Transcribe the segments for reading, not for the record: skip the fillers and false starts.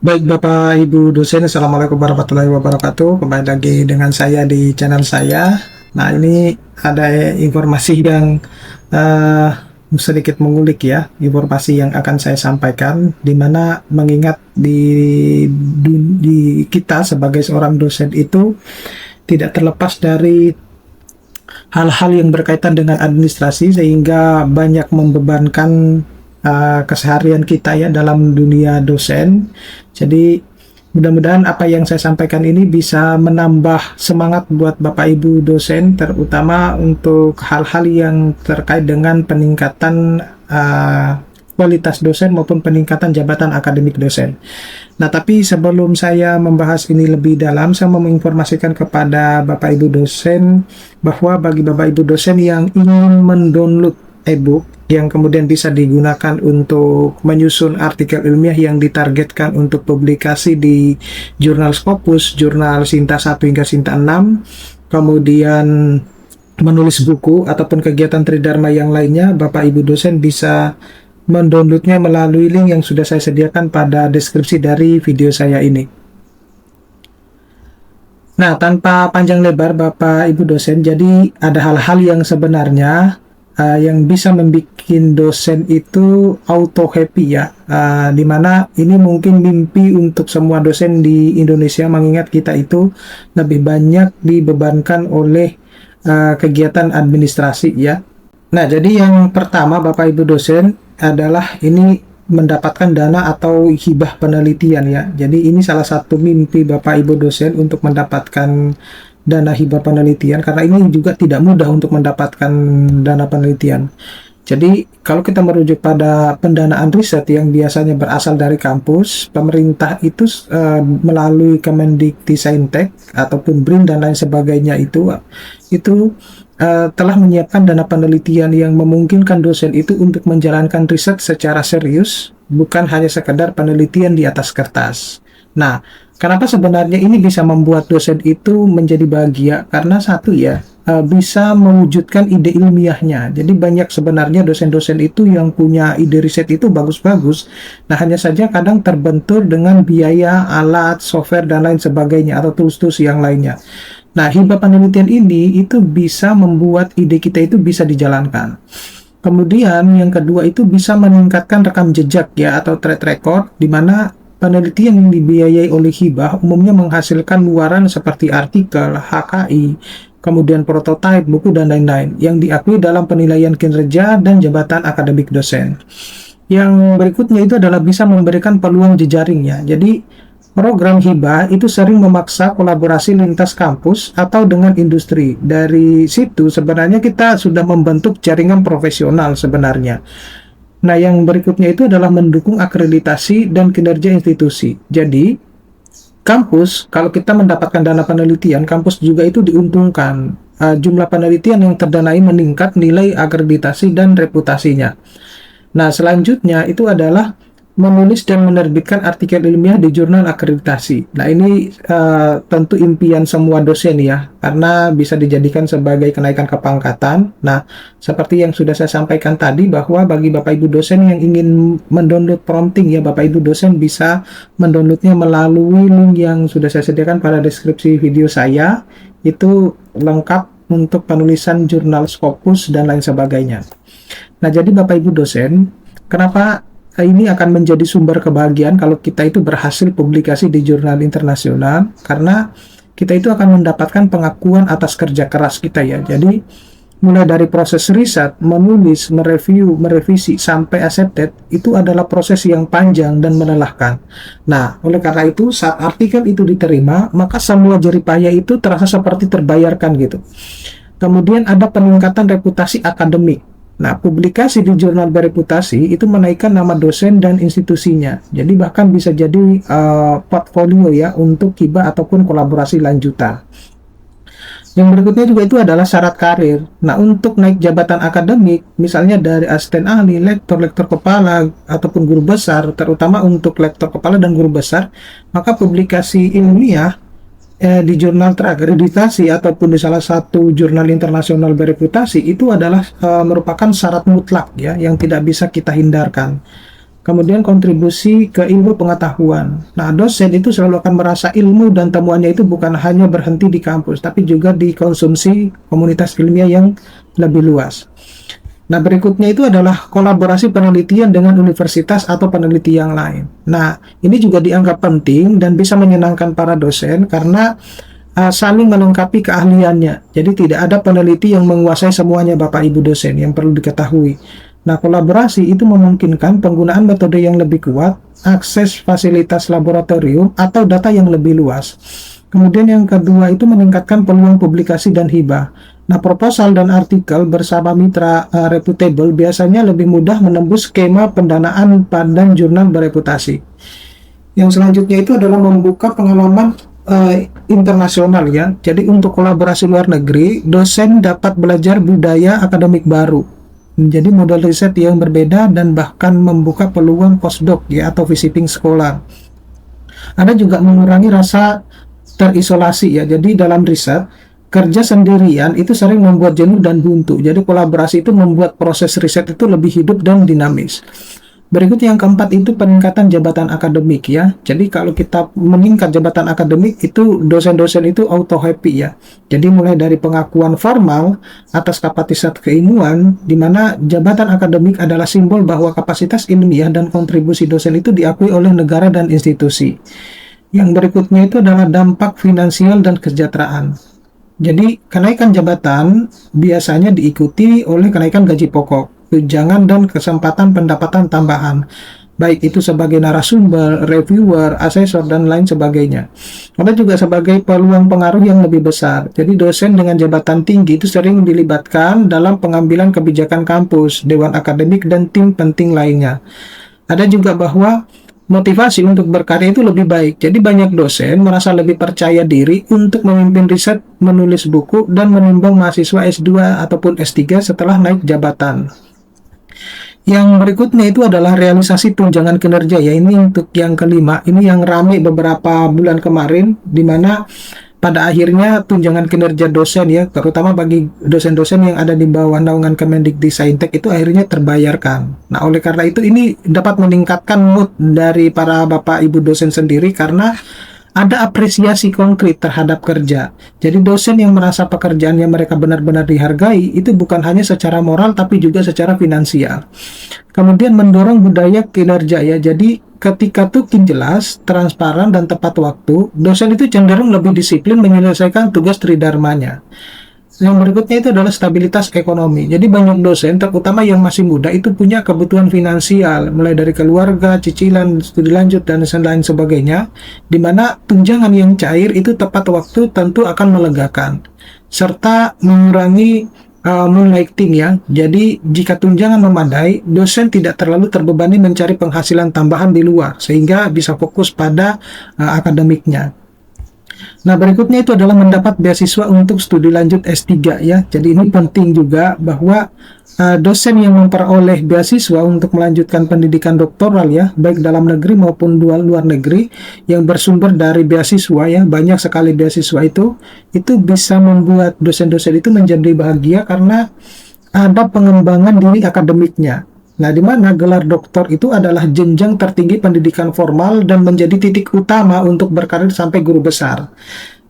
Baik Bapak Ibu dosen, Assalamualaikum warahmatullahi wabarakatuh. Kembali lagi dengan saya di channel saya. Nah, ini ada informasi yang eh, sedikit mengulik ya, informasi yang akan saya sampaikan, di mana mengingat di kita sebagai seorang dosen itu tidak terlepas dari hal-hal yang berkaitan dengan administrasi, sehingga banyak membebankan keseharian kita ya dalam dunia dosen. Jadi mudah-mudahan apa yang saya sampaikan ini bisa menambah semangat buat Bapak Ibu dosen, terutama untuk hal-hal yang terkait dengan peningkatan kualitas dosen maupun peningkatan jabatan akademik dosen. Nah, tapi sebelum saya membahas ini lebih dalam, saya mau menginformasikan kepada Bapak Ibu dosen bahwa bagi Bapak Ibu dosen yang ingin mendownload e-book yang kemudian bisa digunakan untuk menyusun artikel ilmiah yang ditargetkan untuk publikasi di jurnal Scopus, jurnal Sinta 1 hingga Sinta 6, kemudian menulis buku ataupun kegiatan tridharma yang lainnya, Bapak Ibu dosen bisa mendownloadnya melalui link yang sudah saya sediakan pada deskripsi dari video saya ini. Nah, tanpa panjang lebar Bapak Ibu dosen, jadi ada hal-hal yang sebenarnya yang bisa membuat dosen itu auto happy ya, dimana ini mungkin mimpi untuk semua dosen di Indonesia, mengingat kita itu lebih banyak dibebankan oleh kegiatan administrasi ya. Nah, jadi yang pertama Bapak Ibu dosen adalah ini mendapatkan dana atau hibah penelitian ya. Jadi ini salah satu mimpi Bapak Ibu dosen untuk mendapatkan dana hibah penelitian, karena ini juga tidak mudah untuk mendapatkan dana penelitian. Jadi kalau kita merujuk pada pendanaan riset yang biasanya berasal dari kampus, pemerintah itu melalui Kemendikti-Saintek ataupun BRIN dan lain sebagainya itu telah menyiapkan dana penelitian yang memungkinkan dosen itu untuk menjalankan riset secara serius, bukan hanya sekedar penelitian di atas kertas. Nah, kenapa sebenarnya ini bisa membuat dosen itu menjadi bahagia? Karena satu ya, bisa mewujudkan ide ilmiahnya. Jadi banyak sebenarnya dosen-dosen itu yang punya ide riset itu bagus-bagus. Nah, hanya saja kadang terbentur dengan biaya, alat, software, dan lain sebagainya, atau tools-tools yang lainnya. Nah, hibah penelitian ini itu bisa membuat ide kita itu bisa dijalankan. Kemudian yang kedua itu bisa meningkatkan rekam jejak ya, atau track record, di mana penelitian yang dibiayai oleh hibah umumnya menghasilkan luaran seperti artikel, HKI, kemudian prototipe, buku, dan lain-lain yang diakui dalam penilaian kinerja dan jabatan akademik dosen. Yang berikutnya itu adalah bisa memberikan peluang jejaring ya. Jadi program hibah itu sering memaksa kolaborasi lintas kampus atau dengan industri. Dari situ sebenarnya kita sudah membentuk jaringan profesional sebenarnya. Nah, yang berikutnya itu adalah mendukung akreditasi dan kinerja institusi. Jadi, kampus, kalau kita mendapatkan dana penelitian, kampus juga itu diuntungkan. Jumlah penelitian yang terdanai meningkat, nilai akreditasi dan reputasinya. Nah, selanjutnya itu adalah menulis dan menerbitkan artikel ilmiah di jurnal akreditasi. Nah, ini tentu impian semua dosen ya, karena bisa dijadikan sebagai kenaikan kepangkatan. Nah, seperti yang sudah saya sampaikan tadi, bahwa bagi Bapak Ibu dosen yang ingin mendownload prompting ya, Bapak Ibu dosen bisa mendownloadnya melalui link yang sudah saya sediakan pada deskripsi video saya. Itu lengkap untuk penulisan jurnal Scopus dan lain sebagainya. Nah, jadi Bapak Ibu dosen, kenapa ini akan menjadi sumber kebahagiaan kalau kita itu berhasil publikasi di jurnal internasional? Karena kita itu akan mendapatkan pengakuan atas kerja keras kita ya. Jadi mulai dari proses riset, menulis, mereview, merevisi, sampai accepted, itu adalah proses yang panjang dan melelahkan. Nah, oleh karena itu, saat artikel itu diterima, maka semua jerih payah itu terasa seperti terbayarkan gitu. Kemudian ada peningkatan reputasi akademik. Nah, publikasi di jurnal bereputasi itu menaikkan nama dosen dan institusinya. Jadi bahkan bisa jadi portfolio ya untuk hibah ataupun kolaborasi lanjutan. Yang berikutnya juga itu adalah syarat karir. Nah, untuk naik jabatan akademik, misalnya dari asisten ahli, lektor, lektor kepala, ataupun guru besar, terutama untuk lektor kepala dan guru besar, maka publikasi ilmiah di jurnal terakreditasi ataupun di salah satu jurnal internasional bereputasi itu adalah merupakan syarat mutlak ya, yang tidak bisa kita hindarkan. kemudian kontribusi ke ilmu pengetahuan. Nah, dosen itu selalu akan merasa ilmu dan temuannya itu bukan hanya berhenti di kampus, tapi juga dikonsumsi komunitas ilmiah yang lebih luas. Nah, berikutnya itu adalah kolaborasi penelitian dengan universitas atau peneliti yang lain. Nah, ini juga dianggap penting dan bisa menyenangkan para dosen karena saling melengkapi keahliannya. Jadi tidak ada peneliti yang menguasai semuanya, Bapak Ibu dosen, yang perlu diketahui. Nah, kolaborasi itu memungkinkan penggunaan metode yang lebih kuat, akses fasilitas laboratorium, atau data yang lebih luas. Kemudian yang kedua itu meningkatkan peluang publikasi dan hibah. Nah, proposal dan artikel bersama mitra reputable biasanya lebih mudah menembus skema pendanaan dan jurnal bereputasi. Yang selanjutnya itu adalah membuka pengalaman internasional ya. Jadi untuk kolaborasi luar negeri, dosen dapat belajar budaya akademik baru. Jadi model riset yang berbeda dan bahkan membuka peluang postdoc ya atau visiting scholar. Ada juga mengurangi rasa terisolasi ya. Jadi dalam riset, kerja sendirian itu sering membuat jenuh dan buntu. Jadi kolaborasi itu membuat proses riset itu lebih hidup dan dinamis. Berikut yang keempat itu peningkatan jabatan akademik ya. Jadi kalau kita meningkat jabatan akademik itu dosen-dosen itu auto happy ya. Jadi mulai dari pengakuan formal atas kapasitas keilmuan, di mana jabatan akademik adalah simbol bahwa kapasitas ilmiah dan kontribusi dosen itu diakui oleh negara dan institusi. Yang berikutnya itu adalah dampak finansial dan kesejahteraan. Jadi kenaikan jabatan biasanya diikuti oleh kenaikan gaji pokok, tunjangan dan kesempatan pendapatan tambahan, baik itu sebagai narasumber, reviewer, asesor, dan lain sebagainya. Ada juga sebagai peluang pengaruh yang lebih besar. Jadi dosen dengan jabatan tinggi itu sering dilibatkan dalam pengambilan kebijakan kampus, dewan akademik, dan tim penting lainnya. Ada juga bahwa motivasi untuk berkarya itu lebih baik. Jadi banyak dosen merasa lebih percaya diri untuk memimpin riset, menulis buku, dan menimbang mahasiswa S2 ataupun S3 setelah naik jabatan. Yang berikutnya itu adalah realisasi tunjangan kinerja ya. Ini untuk yang kelima. Ini yang ramai beberapa bulan kemarin, di mana pada akhirnya tunjangan kinerja dosen ya, terutama bagi dosen-dosen yang ada di bawah naungan Kemendikbudristek itu akhirnya terbayarkan. Nah, oleh karena itu ini dapat meningkatkan mood dari para Bapak Ibu dosen sendiri karena ada apresiasi konkret terhadap kerja. Jadi dosen yang merasa pekerjaannya mereka benar-benar dihargai itu bukan hanya secara moral tapi juga secara finansial. Kemudian mendorong budaya kinerja ya. Jadi ketika tukin jelas, transparan, dan tepat waktu, dosen itu cenderung lebih disiplin menyelesaikan tugas tridharmanya. Yang berikutnya itu adalah stabilitas ekonomi. Jadi banyak dosen, terutama yang masih muda, itu punya kebutuhan finansial, mulai dari keluarga, cicilan, studi lanjut, dan lain sebagainya, di mana tunjangan yang cair itu tepat waktu tentu akan melegakan, serta mengurangi moonlighting ya. Jadi jika tunjangan memadai, dosen tidak terlalu terbebani mencari penghasilan tambahan di luar, sehingga bisa fokus pada akademiknya. Nah, berikutnya itu adalah mendapat beasiswa untuk studi lanjut S3 ya. Jadi ini penting juga bahwa dosen yang memperoleh beasiswa untuk melanjutkan pendidikan doktoral ya, baik dalam negeri maupun luar negeri yang bersumber dari beasiswa ya, banyak sekali beasiswa itu bisa membuat dosen-dosen itu menjadi bahagia karena ada pengembangan diri akademiknya. Nah, di mana gelar doktor itu adalah jenjang tertinggi pendidikan formal dan menjadi titik utama untuk berkarir sampai guru besar.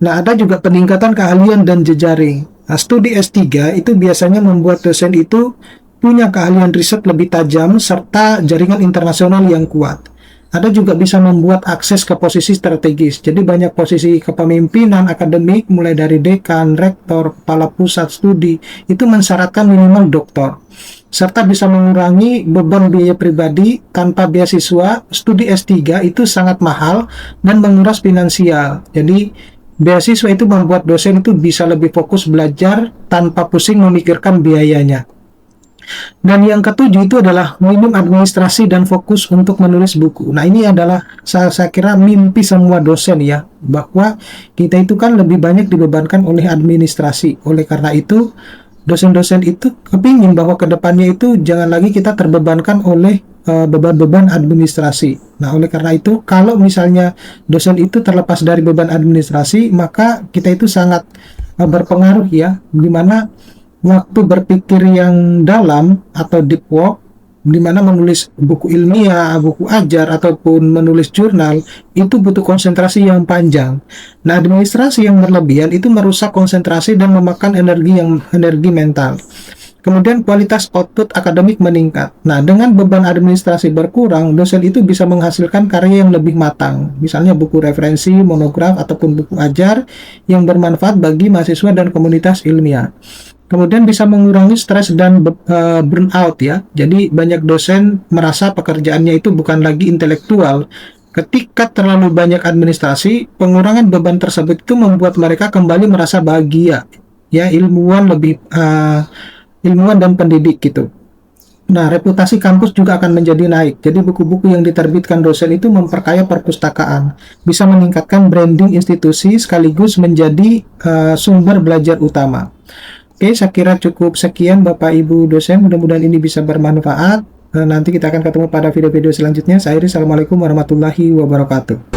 Nah, ada juga peningkatan keahlian dan jejaring. Nah, studi S3 itu biasanya membuat dosen itu punya keahlian riset lebih tajam serta jaringan internasional yang kuat. Ada juga bisa membuat akses ke posisi strategis. Jadi banyak posisi kepemimpinan akademik mulai dari dekan, rektor, kepala pusat studi itu mensyaratkan minimal doktor. Serta bisa mengurangi beban biaya pribadi. Tanpa beasiswa, studi S3 itu sangat mahal dan menguras finansial. Jadi beasiswa itu membuat dosen itu bisa lebih fokus belajar tanpa pusing memikirkan biayanya. Dan yang ketujuh itu adalah minim administrasi dan fokus untuk menulis buku. Nah, ini adalah saya kira mimpi semua dosen ya, bahwa kita itu kan lebih banyak dibebankan oleh administrasi. Oleh karena itu, dosen-dosen itu kepingin bahwa kedepannya itu jangan lagi kita terbebankan oleh beban-beban administrasi. Nah, oleh karena itu, kalau misalnya dosen itu terlepas dari beban administrasi, maka kita itu sangat berpengaruh ya, di mana waktu berpikir yang dalam atau deep work di mana menulis buku ilmiah, buku ajar, ataupun menulis jurnal, itu butuh konsentrasi yang panjang. Nah, administrasi yang berlebihan itu merusak konsentrasi dan memakan energi mental. Kemudian kualitas output akademik meningkat. Nah, dengan beban administrasi berkurang, dosen itu bisa menghasilkan karya yang lebih matang. Misalnya buku referensi, monograf, ataupun buku ajar yang bermanfaat bagi mahasiswa dan komunitas ilmiah. Kemudian bisa mengurangi stres dan burnout ya. Jadi banyak dosen merasa pekerjaannya itu bukan lagi intelektual. Ketika terlalu banyak administrasi, pengurangan beban tersebut itu membuat mereka kembali merasa bahagia. Ya, ilmuwan dan pendidik gitu. Nah, reputasi kampus juga akan menjadi naik. Jadi buku-buku yang diterbitkan dosen itu memperkaya perpustakaan, bisa meningkatkan branding institusi sekaligus menjadi sumber belajar utama. Oke, saya kira cukup sekian Bapak Ibu dosen. Mudah-mudahan ini bisa bermanfaat. Nanti kita akan ketemu pada video-video selanjutnya. Saya Iris, Assalamualaikum warahmatullahi wabarakatuh.